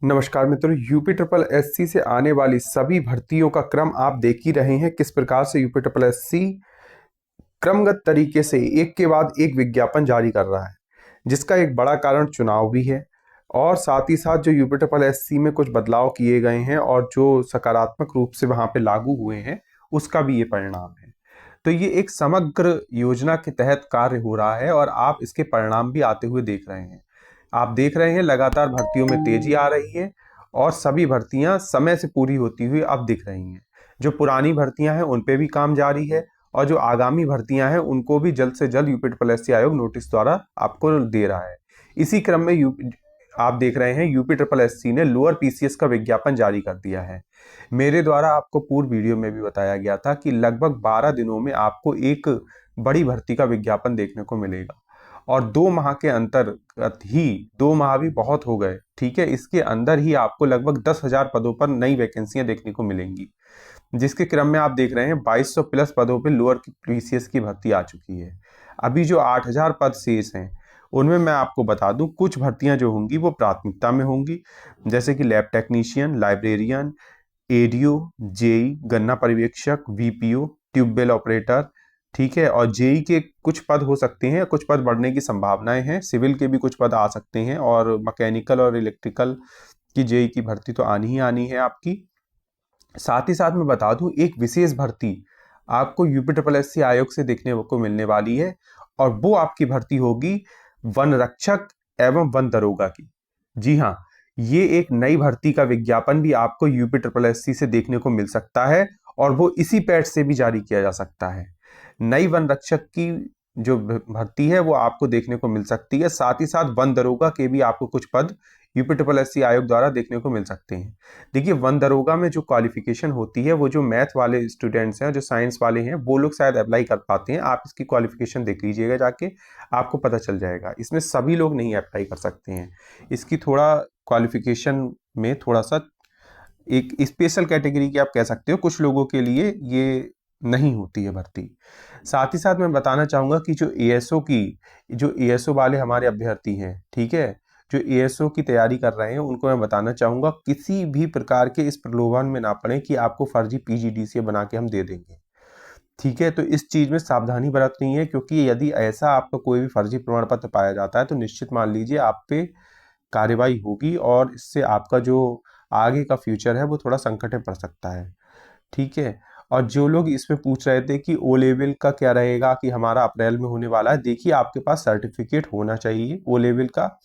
नमस्कार मित्रों, UP triple SC से आने वाली सभी भर्तियों का क्रम आप देख ही रहे हैं। किस प्रकार से यूपी ट्रिपल एससी क्रमगत तरीके से एक के बाद एक विज्ञापन जारी कर रहा है, जिसका एक बड़ा कारण चुनाव भी है। और साथ ही साथ जो यूपी ट्रिपल एससी में कुछ बदलाव किए गए हैं और जो सकारात्मक रूप से वहां पे लागू हुए हैं, उसका भी ये परिणाम है। तो ये एक समग्र योजना के तहत कार्य हो रहा है और आप इसके परिणाम भी आते हुए देख रहे हैं। आप देख रहे हैं लगातार भर्तियों में तेजी आ रही है और सभी भर्तियां समय से पूरी होती हुई अब दिख रही हैं। जो पुरानी भर्तियां हैं उन पे भी काम जारी है और जो आगामी भर्तियां हैं उनको भी जल्द से जल्द यूपी ट्रिपल एससी आयोग नोटिस द्वारा आपको दे रहा है। इसी क्रम में आप देख रहे हैं यूपी ट्रिपल एससी ने लोअर पीसीएस का विज्ञापन जारी कर दिया है। मेरे द्वारा आपको पूर्व वीडियो में भी बताया गया था कि लगभग 12 दिनों में आपको एक बड़ी भर्ती का विज्ञापन देखने को मिलेगा और 2 माह के अंतर्गत ही, 2 माह भी बहुत हो गए, ठीक है, इसके अंदर ही आपको लगभग 10,000 पदों पर नई वैकेंसियां देखने को मिलेंगी, जिसके क्रम में आप देख रहे हैं 2200 प्लस पदों पर लोअर पीसीएस की भर्ती आ चुकी है। अभी जो 8,000 पद शेष हैं उनमें मैं आपको बता दूं कुछ भर्तियां जो होंगी वो प्राथमिकता में होंगी, जैसे कि lab technician, librarian, ADO, JE, गन्ना पर्यवेक्षक, वीपीओ, ट्यूबवेल ऑपरेटर, ठीक है। और जेई के कुछ पद हो सकते हैं, कुछ पद बढ़ने की संभावनाएं हैं, सिविल के भी कुछ पद आ सकते हैं और मैकेनिकल और इलेक्ट्रिकल की जेई की भर्ती तो आनी ही आनी है आपकी। साथ ही साथ मैं बता दूं एक विशेष भर्ती आपको यूपी ट्रिपल एससी आयोग से देखने को मिलने वाली है और वो आपकी भर्ती होगी वन रक्षक एवं वन दरोगा की। जी हाँ, ये एक नई भर्ती का विज्ञापन भी आपको यूपी ट्रिपल एससी से देखने को मिल सकता है और वो इसी पैड से भी जारी किया जा सकता है। नई वन रक्षक की जो भर्ती है वो आपको देखने को मिल सकती है। साथ ही साथ वन दरोगा के भी आपको कुछ पद यूपी ट्रिपल एससी आयोग द्वारा देखने को मिल सकते हैं। देखिए, वन दरोगा में जो क्वालिफिकेशन होती है वो जो मैथ वाले स्टूडेंट्स हैं, जो साइंस वाले हैं, वो लोग शायद अप्लाई कर पाते हैं। आप इसकी क्वालिफिकेशन देख लीजिएगा जाके, आपको पता चल जाएगा। इसमें सभी लोग नहीं अप्लाई कर सकते हैं। इसकी थोड़ा क्वालिफिकेशन में थोड़ा सा एक स्पेशल कैटेगरी की आप कह सकते हो, कुछ लोगों के लिए ये नहीं होती है भर्ती। साथ ही साथ मैं बताना चाहूंगा कि जो एएसओ वाले हमारे अभ्यर्थी हैं, ठीक है, जो एएसओ की तैयारी कर रहे हैं, उनको मैं बताना चाहूंगा किसी भी प्रकार के इस प्रलोभन में ना पड़े कि आपको फर्जी पीजीडीसीए बना के हम दे देंगे, ठीक है। तो इस चीज में सावधानी बरतनी है, क्योंकि यदि ऐसा आपका कोई भी फर्जी प्रमाण पत्र पाया जाता है तो निश्चित मान लीजिए आप पे कार्रवाई होगी और इससे आपका जो आगे का फ्यूचर है वो थोड़ा संकट में पड़ सकता है, ठीक है। और जो लोग इसमें पूछ रहे थे कि ओ लेवल का क्या रहेगा, कि हमारा अप्रैल में होने वाला है, देखिए आपके पास सर्टिफिकेट होना चाहिए। ओ लेवल का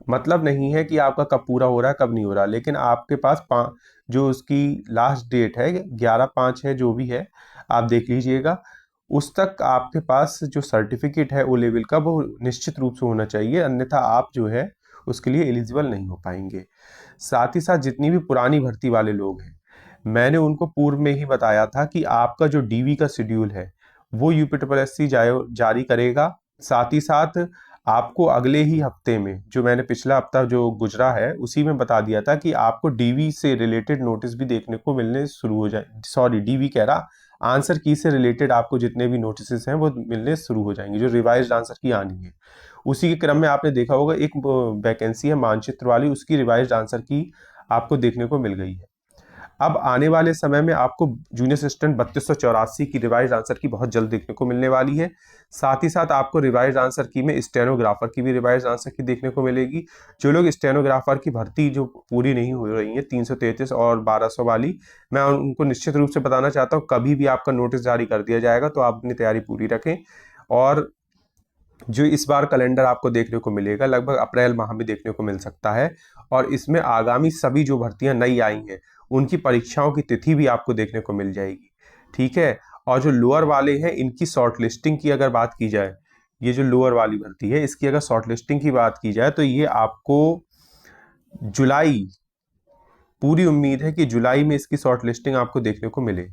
मतलब नहीं है कि आपका कब पूरा हो रहा है कब नहीं हो रहा, लेकिन आपके पास जो उसकी लास्ट डेट है 11/5 है, जो भी है आप देख लीजिएगा, उस तक आपके पास जो सर्टिफिकेट है ओ लेवल का वो निश्चित रूप से होना चाहिए, अन्यथा आप जो है उसके लिए एलिजिबल नहीं हो पाएंगे। साथ ही साथ जितनी भी पुरानी भर्ती वाले लोग हैं, मैंने उनको पूर्व में ही बताया था कि आपका जो डीवी का शेड्यूल है वो यूपी ट्रिपल एससी जारी करेगा। साथ ही साथ आपको अगले ही हफ्ते में, जो मैंने पिछला हफ्ता जो गुजरा है उसी में बता दिया था कि आपको डीवी से रिलेटेड नोटिस भी देखने को मिलने शुरू हो जाए, सॉरी डीवी कह रहा, आंसर की से रिलेटेड आपको जितने भी नोटिस हैं वो मिलने शुरू हो जाएंगे, जो रिवाइज्ड आंसर की आनी है। उसी के क्रम में आपने देखा होगा एक वैकेंसी है मानचित्र वाली, उसकी रिवाइज्ड आंसर की आपको देखने को मिल गई है। अब आने वाले समय में आपको जूनियर असिस्टेंट 3284 की रिवाइज्ड आंसर की बहुत जल्द देखने को मिलने वाली है। साथ ही साथ आपको रिवाइज्ड आंसर की में स्टेनोग्राफर की भी रिवाइज्ड आंसर की देखने को मिलेगी। जो लोग स्टेनोग्राफर की भर्ती जो पूरी नहीं हो रही है 333 और 1200 वाली, मैं उनको निश्चित रूप से बताना चाहता हूँ कभी भी आपका नोटिस जारी कर दिया जाएगा, तो आप अपनी तैयारी पूरी रखें। और जो इस बार कैलेंडर आपको देखने को मिलेगा लगभग अप्रैल माह में देखने को मिल सकता है और इसमें आगामी सभी जो भर्तियां नई आई हैं उनकी परीक्षाओं की तिथि भी आपको देखने को मिल जाएगी, ठीक है। और जो लोअर वाले हैं इनकी शॉर्ट लिस्टिंग की अगर बात की जाए, ये जो लोअर वाली भर्ती है इसकी अगर शॉर्ट लिस्टिंग की बात की जाए तो ये आपको जुलाई, पूरी उम्मीद है कि जुलाई में इसकी शॉर्ट लिस्टिंग आपको देखने को मिले,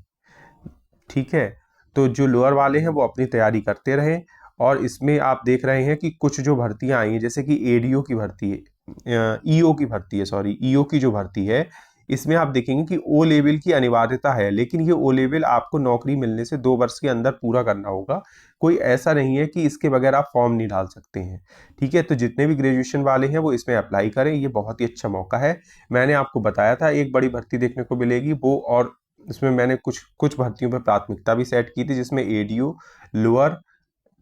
ठीक है। तो जो लोअर वाले हैं वो अपनी तैयारी करते रहें। और इसमें आप देख रहे हैं कि कुछ जो भर्तियां आई हैं, जैसे कि एडीओ की भर्ती है, ईओ की भर्ती है, सॉरी ईओ की जो भर्ती है इसमें आप देखेंगे कि ओ लेवल की अनिवार्यता है, लेकिन ये ओ लेवल आपको नौकरी मिलने से 2 वर्ष के अंदर पूरा करना होगा। कोई ऐसा नहीं है कि इसके बगैर आप फॉर्म नहीं डाल सकते हैं। ठीक है, तो जितने भी ग्रेजुएशन वाले हैं वो इसमें अप्लाई करें, ये बहुत ही अच्छा मौका है। मैंने आपको बताया था एक बड़ी भर्ती देखने को मिलेगी वो, और इसमें मैंने कुछ भर्तियों पर प्राथमिकता भी सेट की थी, जिसमें एडीओ, लोअर,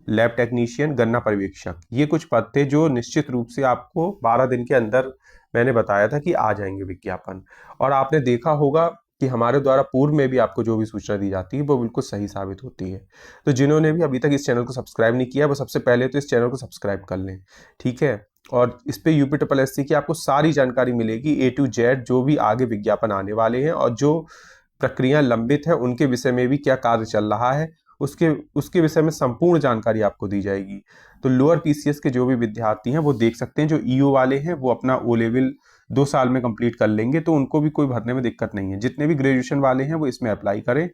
लैब टेक्नीशियन, गन्ना पर्यवेक्षक, ये कुछ पद थे जो निश्चित रूप से आपको 12 दिन के अंदर मैंने बताया था कि आ जाएंगे विज्ञापन। और आपने देखा होगा कि हमारे द्वारा पूर्व में भी आपको जो भी सूचना दी जाती है वो बिल्कुल सही साबित होती है। तो जिन्होंने भी अभी तक इस चैनल को सब्सक्राइब नहीं किया वो सबसे पहले तो इस चैनल को सब्सक्राइब कर लें। ठीक है, और इस पे UPSSC की आपको सारी जानकारी मिलेगी A to Z, जो भी आगे विज्ञापन आने वाले हैं और जो प्रक्रिया लंबित है उनके विषय में भी क्या कार्य चल रहा है, उसके उसके विषय में संपूर्ण जानकारी आपको दी जाएगी। तो लोअर PCS के जो भी विद्यार्थी हैं वो देख सकते हैं, जो EO वाले हैं वो अपना O लेवल 2 साल में कंप्लीट कर लेंगे तो उनको भी कोई भरने में दिक्कत नहीं है। जितने भी ग्रेजुएशन वाले हैं वो इसमें अप्लाई करें,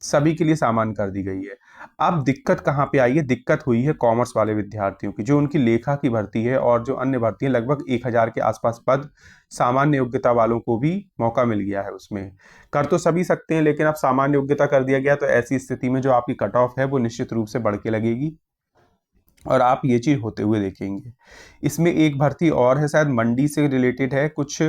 सभी के लिए सामान कर दी गई है। अब दिक्कत कहाँ पे आई है? दिक्कत हुई है कॉमर्स वाले विद्यार्थियों की, जो उनकी लेखा की भर्ती है और जो अन्य भर्ती है, लगभग 1000 के आसपास पद सामान्य योग्यता वालों को भी मौका मिल गया है। उसमें कर तो सभी सकते हैं, लेकिन अब सामान्य योग्यता कर दिया गया तो ऐसी स्थिति में जो आपकी कट ऑफ है वो निश्चित रूप से बढ़ के लगेगी और आप ये चीज होते हुए देखेंगे। इसमें एक भर्ती और है, शायद मंडी से रिलेटेड है, कुछ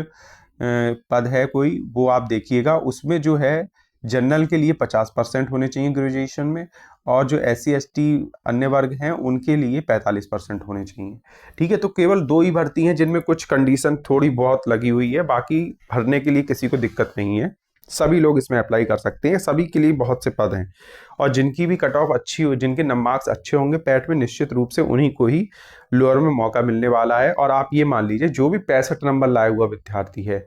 पद है कोई, वो आप देखिएगा। उसमें जो है जनरल के लिए 50% होने चाहिए ग्रेजुएशन में, और जो SC ST अन्य वर्ग हैं उनके लिए 45% होने चाहिए। ठीक है, तो केवल 2 ही भर्ती हैं जिनमें कुछ कंडीशन थोड़ी बहुत लगी हुई है, बाकी भरने के लिए किसी को दिक्कत नहीं है, सभी लोग इसमें अप्लाई कर सकते हैं। सभी के लिए बहुत से पद हैं और जिनकी भी कट ऑफ अच्छी हो, जिनके मार्क्स अच्छे होंगे पैट में, निश्चित रूप से उन्हीं को ही लोअर में मौका मिलने वाला है। और आप ये मान लीजिए जो भी 65 नंबर लाया हुआ विद्यार्थी है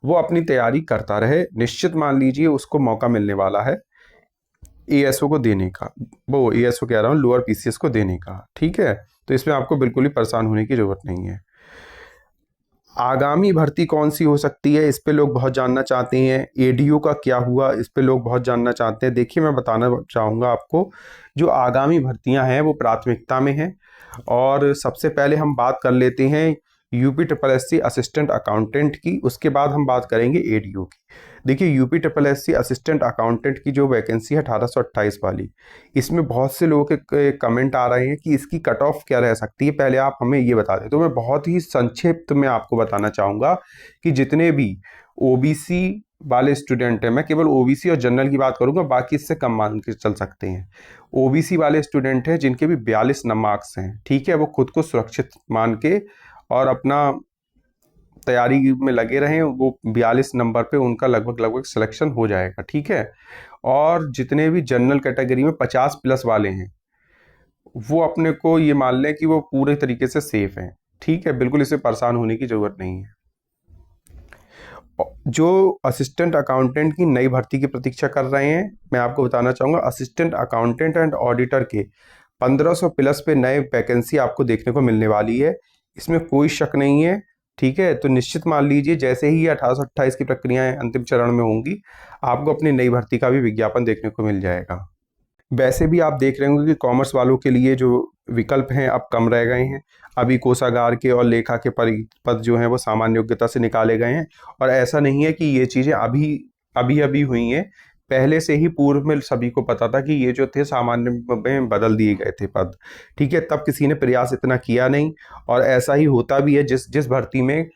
वो अपनी तैयारी करता रहे, निश्चित मान लीजिए उसको मौका मिलने वाला है ASO को देने का, वो ASO कह रहा हूँ, लोअर PCS को देने का। ठीक है, तो इसमें आपको बिल्कुल ही परेशान होने की जरूरत नहीं है। आगामी भर्ती कौन सी हो सकती है, इस पे लोग बहुत जानना चाहते हैं। ADO का क्या हुआ, इस पे लोग बहुत जानना चाहते हैं। देखिए, मैं बताना चाहूँगा आपको, जो आगामी भर्तियां हैं वो प्राथमिकता में हैं। और सबसे पहले हम बात कर लेते हैं UPSSC असिस्टेंट अकाउंटेंट की, उसके बाद हम बात करेंगे ADO की। देखिए, UPSSC असिस्टेंट अकाउंटेंट की जो वैकेंसी है 1828 वाली, इसमें बहुत से लोगों के कमेंट आ रहे हैं कि इसकी कट ऑफ क्या रह सकती है, पहले आप हमें ये बता दें। तो मैं बहुत ही संक्षिप्त में आपको बताना चाहूँगा कि जितने भी OBC वाले स्टूडेंट हैं, मैं केवल OBC और जनरल की बात करूंगा, बाकी इससे कम मान के चल सकते हैं। OBC वाले स्टूडेंट हैं जिनके भी 42 मार्क्स हैं, ठीक है, वो खुद को सुरक्षित मान के और अपना तैयारी में लगे रहें, वो 42 नंबर पे उनका लगभग सिलेक्शन हो जाएगा। ठीक है, और जितने भी जनरल कैटेगरी में 50+ वाले हैं वो अपने को ये मान लें कि वो पूरे तरीके से सेफ हैं। ठीक है, बिल्कुल इसे परेशान होने की जरूरत नहीं है। जो असिस्टेंट अकाउंटेंट की नई भर्ती की प्रतीक्षा कर रहे हैं, मैं आपको बताना चाहूँगा, असिस्टेंट अकाउंटेंट एंड ऑडिटर के 1500+ पे नए वैकेंसी आपको देखने को मिलने वाली है, इसमें कोई शक नहीं है। ठीक है, तो निश्चित मान लीजिए जैसे ही 1828 की प्रक्रियाएं अंतिम चरण में होंगी, आपको अपनी नई भर्ती का भी विज्ञापन देखने को मिल जाएगा। वैसे भी आप देख रहे होंगे कि कॉमर्स वालों के लिए जो विकल्प हैं अब कम रह गए हैं। अभी कोषागार के और लेखा के पद जो हैं वो सामान्य योग्यता से निकाले गए हैं, और ऐसा नहीं है कि ये चीज़ें अभी अभी हुई हैं, पहले से ही पूर्व में सभी को पता था कि ये जो थे सामान्य में बदल दिए गए थे पद। ठीक है, तब किसी ने प्रयास इतना किया नहीं, और ऐसा ही होता भी है। जिस भर्ती में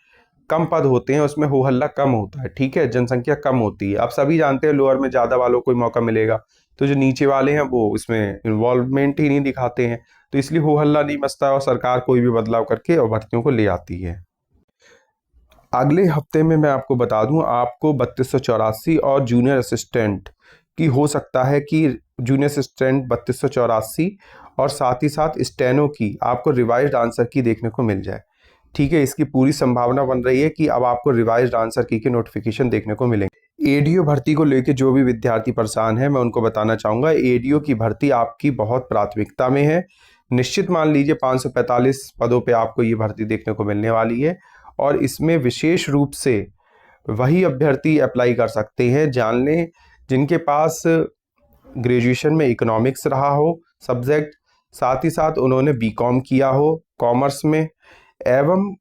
कम पद होते हैं उसमें हो हल्ला कम होता है। ठीक है, जनसंख्या कम होती है। आप सभी जानते हैं लोअर में ज़्यादा वालों को मौका मिलेगा, तो जो नीचे वाले हैं वो इसमें इन्वॉल्वमेंट ही नहीं दिखाते हैं, तो इसलिए हो हल्ला नहीं मचता और सरकार कोई भी बदलाव करके और भर्तियों को ले आती है। अगले हफ्ते में मैं आपको बता दूं, आपको 3284 और जूनियर असिस्टेंट की हो सकता है कि जूनियर असिस्टेंट 3284 और साथ ही साथ स्टेनो की आपको रिवाइज्ड आंसर की देखने को मिल जाए। ठीक है, इसकी पूरी संभावना बन रही है कि अब आपको रिवाइज्ड आंसर की के नोटिफिकेशन देखने को मिलेंगे। ADO भर्ती को लेकर जो भी विद्यार्थी परेशान है, मैं उनको बताना चाहूँगा, ADO की भर्ती आपकी बहुत प्राथमिकता में है। निश्चित मान लीजिए 545 पदों पे आपको ये भर्ती देखने को मिलने वाली है, और इसमें विशेष रूप से वही अभ्यर्थी अप्लाई कर सकते हैं, जान लें, जिनके पास ग्रेजुएशन में इकोनॉमिक्स रहा हो सब्जेक्ट, साथ ही साथ उन्होंने BCom किया हो कॉमर्स में, एवं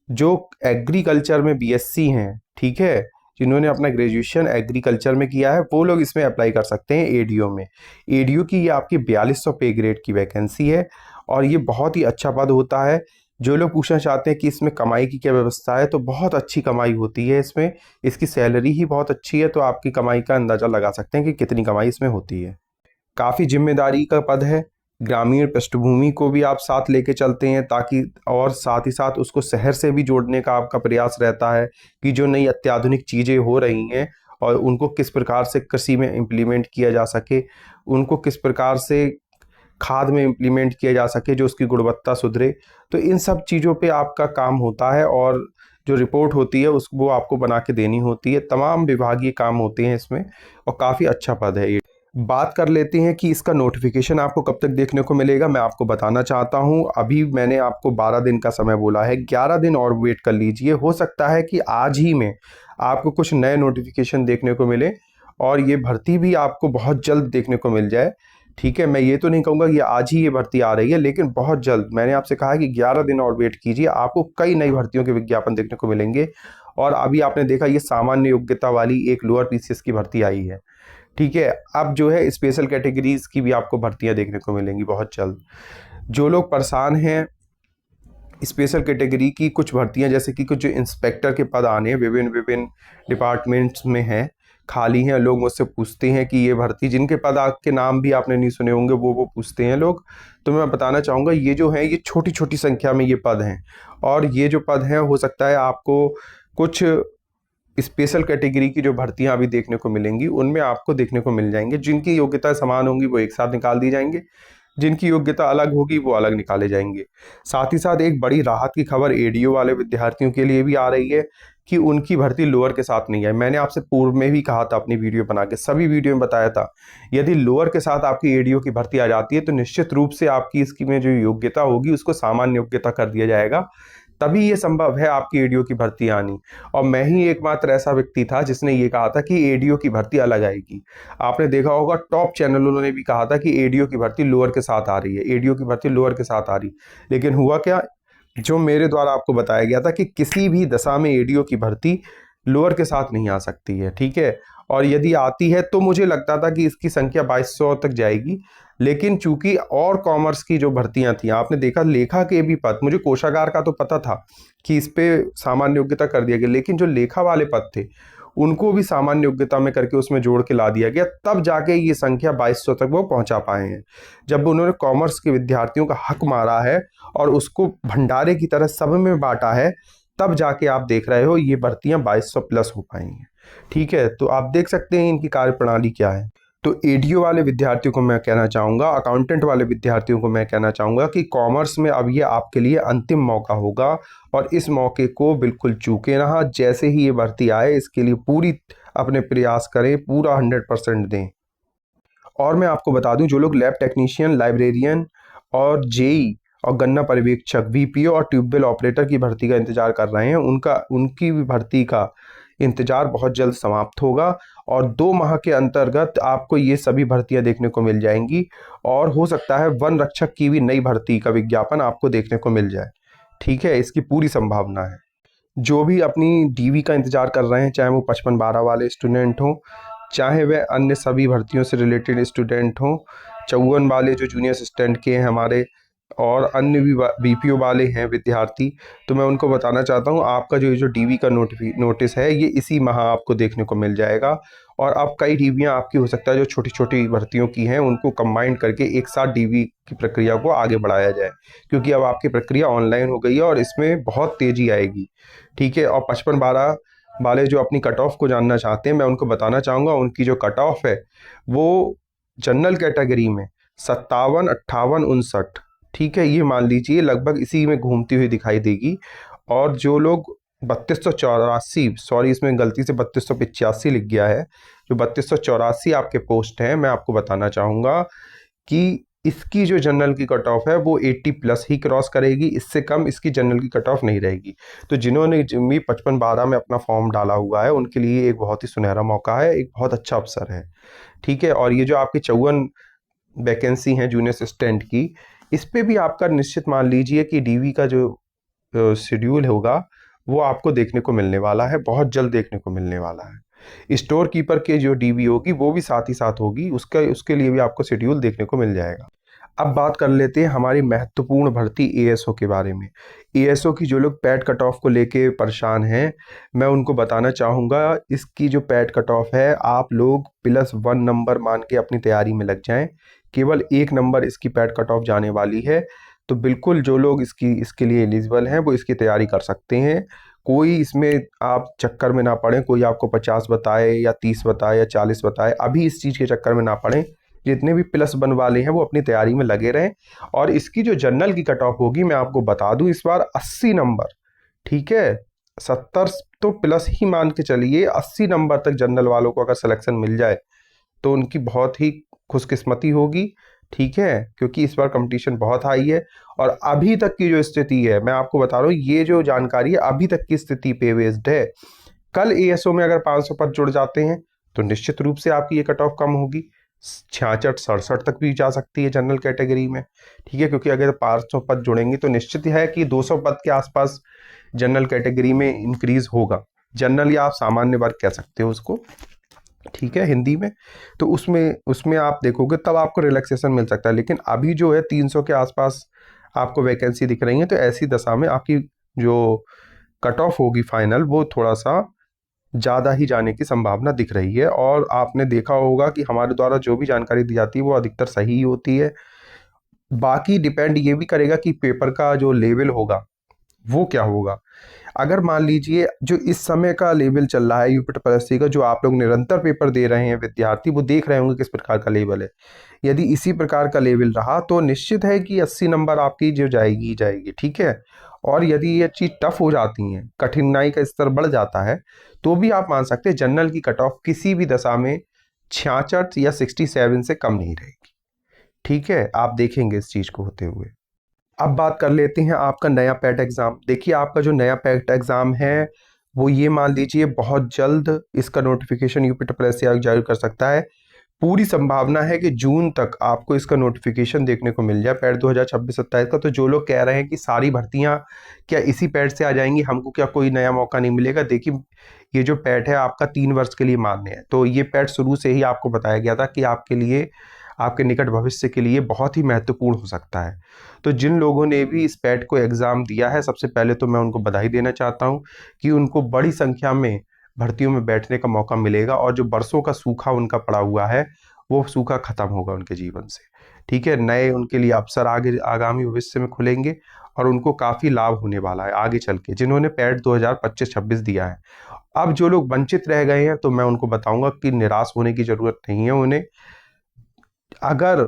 जो एग्रीकल्चर में BSc हैं। ठीक है, जिन्होंने अपना ग्रेजुएशन एग्रीकल्चर में किया है वो लोग इसमें अप्लाई कर सकते हैं एडीओ में। एडीओ की ये आपकी 4200 पे ग्रेड की वैकेंसी है और ये बहुत ही अच्छा पद होता है। जो लोग पूछना चाहते हैं कि इसमें कमाई की क्या व्यवस्था है, तो बहुत अच्छी कमाई होती है इसमें। इसकी सैलरी ही बहुत अच्छी है, तो आपकी कमाई का अंदाज़ा लगा सकते हैं कि कितनी कमाई इसमें होती है। काफ़ी जिम्मेदारी का पद है। ग्रामीण पृष्ठभूमि को भी आप साथ लेके चलते हैं, ताकि और साथ ही साथ उसको शहर से भी जोड़ने का आपका प्रयास रहता है कि जो नई अत्याधुनिक चीज़ें हो रही हैं और उनको किस प्रकार से कृषि में इम्प्लीमेंट किया जा सके, उनको किस प्रकार से खाद में इम्प्लीमेंट किया जा सके जो उसकी गुणवत्ता सुधरे। तो इन सब चीज़ों पे आपका काम होता है और जो रिपोर्ट होती है उस वो आपको बना के देनी होती है। तमाम विभागीय काम होते हैं इसमें और काफ़ी अच्छा पद है ये। बात कर लेते हैं कि इसका नोटिफिकेशन आपको कब तक देखने को मिलेगा। मैं आपको बताना चाहता हूं, अभी मैंने आपको 12 दिन का समय बोला है, 11 दिन और वेट कर लीजिए। हो सकता है कि आज ही में आपको कुछ नए नोटिफिकेशन देखने को मिले और ये भर्ती भी आपको बहुत जल्द देखने को मिल जाए। ठीक है, मैं ये तो नहीं कहूँगा कि आज ही ये भर्ती आ रही है, लेकिन बहुत जल्द। मैंने आपसे कहा है कि 11 दिन और वेट कीजिए, आपको कई नई भर्तियों के विज्ञापन देखने को मिलेंगे। और अभी आपने देखा ये सामान्य योग्यता वाली एक लोअर पीसीएस की भर्ती आई है। ठीक है, अब जो है स्पेशल कैटेगरीज की भी आपको भर्तियां देखने को मिलेंगी बहुत जल्द। जो लोग परेशान हैं स्पेशल कैटेगरी की कुछ भर्तियां, जैसे कि कुछ जो इंस्पेक्टर के पद आने हैं विभिन्न विभिन्न डिपार्टमेंट्स में हैं, खाली हैं। लोग मुझसे पूछते हैं कि ये भर्ती, जिनके पद के नाम भी आपने नहीं सुने होंगे, वो पूछते हैं लोग। तो मैं बताना चाहूँगा ये जो है ये छोटी छोटी संख्या में ये पद हैं और ये जो पद हैं हो सकता है आपको कुछ स्पेशल कैटेगरी की जो भर्तियां अभी देखने को मिलेंगी उनमें आपको देखने को मिल जाएंगे। जिनकी योग्यता समान होंगी वो एक साथ निकाल दी जाएंगे, जिनकी योग्यता अलग होगी वो अलग निकाले जाएंगे। साथ ही साथ एक बड़ी राहत की खबर एडीओ वाले विद्यार्थियों के लिए भी आ रही है कि उनकी भर्ती लोअर के साथ नहीं है। मैंने आपसे पूर्व में भी कहा था, अपनी वीडियो बना के सभी वीडियो में बताया था, यदि लोअर के साथ आपकी एडीओ की भर्ती आ जाती है तो निश्चित रूप से आपकी इसकी में जो योग्यता होगी उसको सामान्य योग्यता कर दिया जाएगा, तभी ये संभव है आपकी एडीओ की भर्ती आनी। और मैं ही एकमात्र ऐसा व्यक्ति था जिसने ये कहा था कि एडीओ की भर्ती अलग आएगी। आपने देखा होगा टॉप चैनलों ने भी कहा था कि एडीओ की भर्ती लोअर के साथ आ रही है, एडीओ की भर्ती लोअर के साथ आ रही। लेकिन हुआ क्या, जो मेरे द्वारा आपको बताया गया था कि किसी भी दशा में एडीओ की भर्ती लोअर के साथ नहीं आ सकती है। ठीक है, और यदि आती है तो मुझे लगता था कि इसकी संख्या 2200 तक जाएगी। लेकिन चूंकि और कॉमर्स की जो भर्तियां थी, आपने देखा लेखा के भी पद, मुझे कोषागार का तो पता था कि इस पे सामान्य योग्यता कर दिया गया, लेकिन जो लेखा वाले पद थे उनको भी सामान्य योग्यता में करके उसमें जोड़ के ला दिया गया, तब जाके ये संख्या 2200 तक वो पहुंचा पाए हैं। जब उन्होंने कॉमर्स के विद्यार्थियों का हक मारा है और उसको भंडारे की तरह सब में बांटा है, तब जाके आप देख रहे हो ये भर्तियां 2200 प्लस हो पाई हैं। ठीक है, तो आप देख सकते हैं इनकी कार्यप्रणाली क्या है। तो एडीओ वाले विद्यार्थियों को मैं कहना चाहूँगा, अकाउंटेंट वाले विद्यार्थियों को मैं कहना चाहूँगा कि कॉमर्स में अब ये आपके लिए अंतिम मौका होगा और इस मौके को बिल्कुल चूके ना। जैसे ही ये भर्ती आए इसके लिए पूरी अपने प्रयास करें, पूरा 100% दें। और मैं आपको बता दूं, जो लोग लैब टेक्नीशियन, लाइब्रेरियन और जेई और गन्ना पर्यवेक्षक, वीपीओ और ट्यूबवेल ऑपरेटर की भर्ती का इंतजार कर रहे हैं, उनकी भी भर्ती का इंतजार बहुत जल्द समाप्त होगा और 2 माह के अंतर्गत आपको ये सभी भर्तियां देखने को मिल जाएंगी। और हो सकता है वन रक्षक की भी नई भर्ती का विज्ञापन आपको देखने को मिल जाए। ठीक है, इसकी पूरी संभावना है। जो भी अपनी डीवी का इंतजार कर रहे हैं, चाहे वो 55-12 वाले स्टूडेंट हों, चाहे वह अन्य सभी भर्तियों से रिलेटेड स्टूडेंट हों, 54 वाले जो जूनियर असिस्टेंट के हैं हमारे, और अन्य भी बीपीओ वाले हैं विद्यार्थी, तो मैं उनको बताना चाहता हूँ आपका जो डीवी का नोटिस है ये इसी माह आपको देखने को मिल जाएगा। और अब कई डीवियाँ आपकी हो सकता है जो छोटी छोटी भर्तियों की हैं उनको कंबाइन करके एक साथ डीवी की प्रक्रिया को आगे बढ़ाया जाए, क्योंकि अब आपकी प्रक्रिया ऑनलाइन हो गई है और इसमें बहुत तेज़ी आएगी। ठीक है, और 55-12 वाले जो अपनी कट ऑफ को जानना चाहते हैं, मैं उनको बताना चाहूँगा उनकी जो कट ऑफ है वो जनरल कैटेगरी में 57, 58, 59, ठीक है, ये मान लीजिए लगभग इसी में घूमती हुई दिखाई देगी। और जो लोग 3284, सॉरी इसमें गलती से 3285 लिख गया है, जो 3284 आपके पोस्ट हैं, मैं आपको बताना चाहूँगा कि इसकी जो जनरल की कट ऑफ है वो 80 प्लस ही क्रॉस करेगी, इससे कम इसकी जनरल की कट ऑफ नहीं रहेगी। तो जिन्होंने जिम्मी 55-12 में अपना फॉर्म डाला हुआ है उनके लिए एक बहुत ही सुनहरा मौका है, एक बहुत अच्छा अवसर है। ठीक है, और ये जो आपकी 54 वैकेंसी हैं जूनियर असिस्टेंट की, इस पे भी आपका निश्चित मान लीजिए कि डीवी का जो शेड्यूल होगा वो आपको देखने को मिलने वाला है, बहुत जल्द देखने को मिलने वाला है। स्टोर कीपर के जो डीबी होगी वो भी साथ ही साथ होगी, उसके लिए भी आपको शेड्यूल देखने को मिल जाएगा। अब बात कर लेते हैं हमारी महत्वपूर्ण भर्ती एएसओ के बारे में। एएसओ की जो लोग पैड कट ऑफ को लेके परेशान हैं, मैं उनको बताना चाहूँगा, इसकी जो पैड कट ऑफ है आप लोग +1 नंबर मान के अपनी तैयारी में लग जाएं। केवल 1 नंबर इसकी पैड कट ऑफ जाने वाली है। तो बिल्कुल जो लोग इसके लिए एलिजिबल हैं वो इसकी तैयारी कर सकते हैं। कोई इसमें आप चक्कर में ना पड़ें, कोई आपको 50 बताए या 30 बताए या 40 बताए, अभी इस चीज़ के चक्कर में ना पड़ें। जितने भी +1 वाले हैं वो अपनी तैयारी में लगे रहें। और इसकी जो जनरल की कट ऑफ होगी मैं आपको बता दूं, इस बार 80 नंबर, ठीक है, 70 तो प्लस ही मान के चलिए, 80 नंबर तक जनरल वालों को अगर सिलेक्शन मिल जाए तो उनकी बहुत ही खुशकिस्मती होगी, ठीक है, क्योंकि इस बार कंपटीशन बहुत हाई है। और अभी तक की जो स्थिति है मैं आपको बता रहा हूँ, ये जो जानकारी है अभी तक की स्थिति पे बेस्ड है। कल एएसओ में अगर 500 पद जुड़ जाते हैं तो निश्चित रूप से आपकी ये कट ऑफ कम होगी, 66-67 तक भी जा सकती है जनरल कैटेगरी में, ठीक है, क्योंकि अगर 500 पद जुड़ेंगे तो निश्चित है कि 200 पद के आसपास जनरल कैटेगरी में इंक्रीज होगा। जनरल या आप सामान्य वर्ग कह सकते हो उसको, ठीक है, हिंदी में। तो उसमें उसमें आप देखोगे तब आपको रिलैक्सेशन मिल सकता है। लेकिन अभी जो है 300 के आसपास आपको वैकेंसी दिख रही है, तो ऐसी दशा में आपकी जो कट ऑफ होगी फाइनल वो थोड़ा सा ज़्यादा ही जाने की संभावना दिख रही है। और आपने देखा होगा कि हमारे द्वारा जो भी जानकारी दी जाती है वो अधिकतर सही ही होती है। बाकी डिपेंड ये भी करेगा कि पेपर का जो लेवल होगा वो क्या होगा। अगर मान लीजिए जो इस समय का लेवल चल रहा है यूपीएससी का, जो आप लोग निरंतर पेपर दे रहे हैं विद्यार्थी, वो देख रहे होंगे किस प्रकार का लेवल है। यदि इसी प्रकार का लेवल रहा तो निश्चित है कि 80 नंबर आपकी जो जाएगी जाएगी, ठीक है। और यदि ये चीज़ टफ हो जाती है, कठिनाई का स्तर बढ़ जाता है, तो भी आप मान सकते हैं जनरल की कट ऑफ किसी भी दशा में 66 या 67 से कम नहीं रहेगी, ठीक है। आप देखेंगे इस चीज़ को होते हुए। अब बात कर लेते हैं आपका नया पैट एग्ज़ाम। देखिए आपका जो नया पैट एग्ज़ाम है वो ये मान लीजिए बहुत जल्द इसका नोटिफिकेशन यूपीएससी जारी कर सकता है। पूरी संभावना है कि जून तक आपको इसका नोटिफिकेशन देखने को मिल जाए पैट 2026-27 का। तो जो लोग कह रहे हैं कि सारी भर्तियां क्या इसी पैट से आ जाएंगी, हमको क्या कोई नया मौका नहीं मिलेगा, देखिए ये जो पैट है आपका 3 वर्ष के लिए मान्य है। तो ये पैट शुरू से ही आपको बताया गया था कि आपके लिए, आपके निकट भविष्य के लिए बहुत ही महत्वपूर्ण हो सकता है। तो जिन लोगों ने भी इस पैट को एग्ज़ाम दिया है, सबसे पहले तो मैं उनको बधाई देना चाहता हूँ कि उनको बड़ी संख्या में भर्तियों में बैठने का मौका मिलेगा। और जो बरसों का सूखा उनका पड़ा हुआ है वो सूखा खत्म होगा उनके जीवन से, ठीक है। नए उनके लिए अवसर आगे आगामी भविष्य में खुलेंगे और उनको काफ़ी लाभ होने वाला है आगे चल के, जिन्होंने पैट 2025-26 दिया है। अब जो लोग वंचित रह गए हैं तो मैं उनको बताऊंगा कि निराश होने की ज़रूरत नहीं है उन्हें। अगर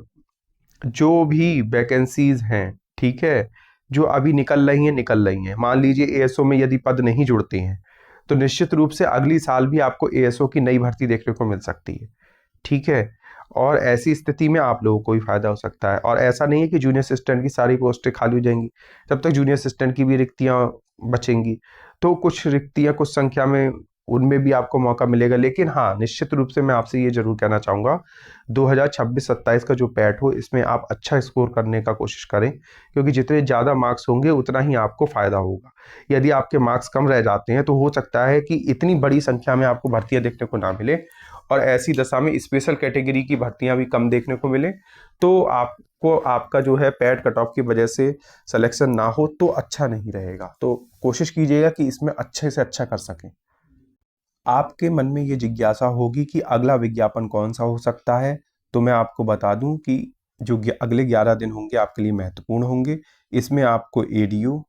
जो भी वैकेंसीज हैं, ठीक है, जो अभी निकल रही हैं, मान लीजिए एएसओ में यदि पद नहीं जुड़ते हैं तो निश्चित रूप से अगली साल भी आपको एएसओ की नई भर्ती देखने को मिल सकती है, ठीक है। और ऐसी स्थिति में आप लोगों को भी फायदा हो सकता है। और ऐसा नहीं है कि जूनियर असिस्टेंट की सारी पोस्टें खाली हो जाएंगी, तब तक जूनियर असिस्टेंट की भी रिक्तियां बचेंगी। तो कुछ रिक्तियां कुछ संख्या में उनमें भी आपको मौका मिलेगा। लेकिन हाँ, निश्चित रूप से मैं आपसे ये जरूर कहना चाहूँगा 2026-27 का जो पैट हो इसमें आप अच्छा स्कोर करने का कोशिश करें, क्योंकि जितने ज़्यादा मार्क्स होंगे उतना ही आपको फ़ायदा होगा। यदि आपके मार्क्स कम रह जाते हैं तो हो सकता है कि इतनी बड़ी संख्या में आपको भर्तियाँ देखने को ना मिले, और ऐसी दशा में स्पेशल कैटेगरी की भर्तियाँ भी कम देखने को मिले, तो आपको आपका जो है पैट कट ऑफ की वजह से सिलेक्शन ना हो तो अच्छा नहीं रहेगा। तो कोशिश कीजिएगा कि इसमें अच्छे से अच्छा कर सकें। आपके मन में ये जिज्ञासा होगी कि अगला विज्ञापन कौन सा हो सकता है, तो मैं आपको बता दूं कि जो अगले 11 दिन होंगे आपके लिए महत्वपूर्ण होंगे। इसमें आपको एडीओ,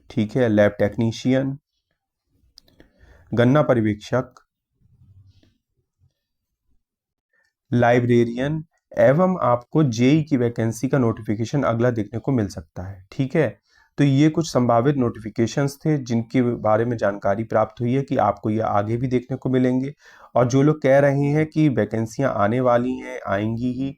ठीक है, लैब टेक्नीशियन, गन्ना पर्यवेक्षक, लाइब्रेरियन एवं आपको जेई की वैकेंसी का नोटिफिकेशन अगला देखने को मिल सकता है, ठीक है। तो ये कुछ संभावित नोटिफिकेशंस थे जिनके बारे में जानकारी प्राप्त हुई है कि आपको ये आगे भी देखने को मिलेंगे। और जो लोग कह रहे हैं कि वैकेंसियां आने वाली हैं, आएंगी ही,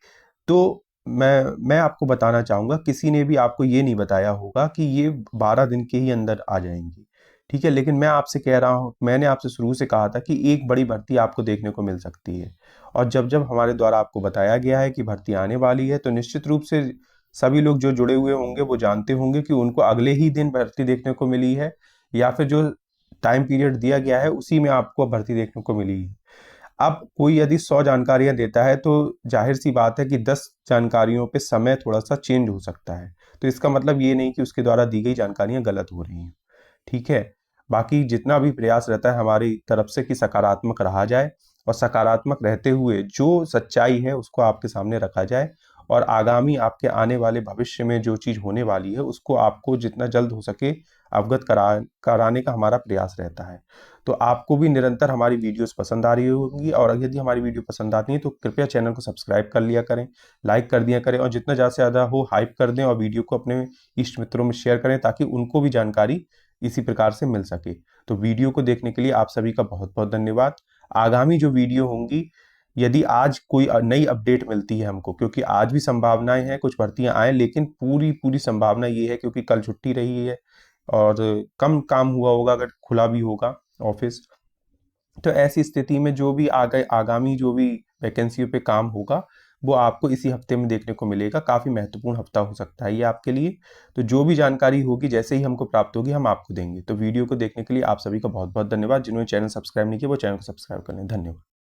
तो मैं आपको बताना चाहूँगा किसी ने भी आपको ये नहीं बताया होगा कि ये 12 दिन के ही अंदर आ जाएंगी, ठीक है। लेकिन मैं आपसे कह रहा हूँ, मैंने आपसे शुरू से कहा था कि एक बड़ी भर्ती आपको देखने को मिल सकती है। और जब जब हमारे द्वारा आपको बताया गया है कि भर्ती आने वाली है तो निश्चित रूप से सभी लोग जो जुड़े हुए होंगे वो जानते होंगे कि उनको अगले ही दिन भर्ती देखने को मिली है या फिर जो टाइम पीरियड दिया गया है उसी में आपको भर्ती देखने को मिलेगी। अब कोई यदि 100 जानकारियां देता है तो जाहिर सी बात है कि 10 जानकारियों पे समय थोड़ा सा चेंज हो सकता है। तो इसका मतलब ये नहीं कि उसके द्वारा दी गई जानकारियां गलत हो रही हैं। ठीक है। बाकी जितना भी प्रयास रहता है हमारी तरफ से कि सकारात्मक रहा जाए, और सकारात्मक रहते हुए जो सच्चाई है उसको आपके सामने रखा जाए, और आगामी आपके आने वाले भविष्य में जो चीज़ होने वाली है उसको आपको जितना जल्द हो सके अवगत कराने का हमारा प्रयास रहता है। तो आपको भी निरंतर हमारी वीडियोस पसंद आ रही होगी, और यदि हमारी वीडियो पसंद आती है तो कृपया चैनल को सब्सक्राइब कर लिया करें, लाइक कर दिया करें, और जितना ज़्यादा से ज़्यादा हो हाइप कर दें, और वीडियो को अपने इष्ट मित्रों में शेयर करें ताकि उनको भी जानकारी इसी प्रकार से मिल सके। तो वीडियो को देखने के लिए आप सभी का बहुत बहुत धन्यवाद। आगामी जो वीडियो होंगी, यदि आज कोई नई अपडेट मिलती है हमको, क्योंकि आज भी संभावनाएं हैं कुछ भर्तियां आए, लेकिन पूरी पूरी संभावना ये है क्योंकि कल छुट्टी रही है और कम काम हुआ होगा अगर खुला भी होगा ऑफिस। तो ऐसी स्थिति में जो भी आगामी जो भी वैकेंसियों पे काम होगा वो आपको इसी हफ्ते में देखने को मिलेगा। काफ़ी महत्वपूर्ण हफ्ता हो सकता है ये आपके लिए। तो जो भी जानकारी होगी जैसे ही हमको प्राप्त होगी हम आपको देंगे। तो वीडियो को देखने के लिए आप सभी का बहुत बहुत धन्यवाद। जिन्होंने चैनल सब्सक्राइब नहीं किया वो चैनल को सब्सक्राइब कर लें। धन्यवाद।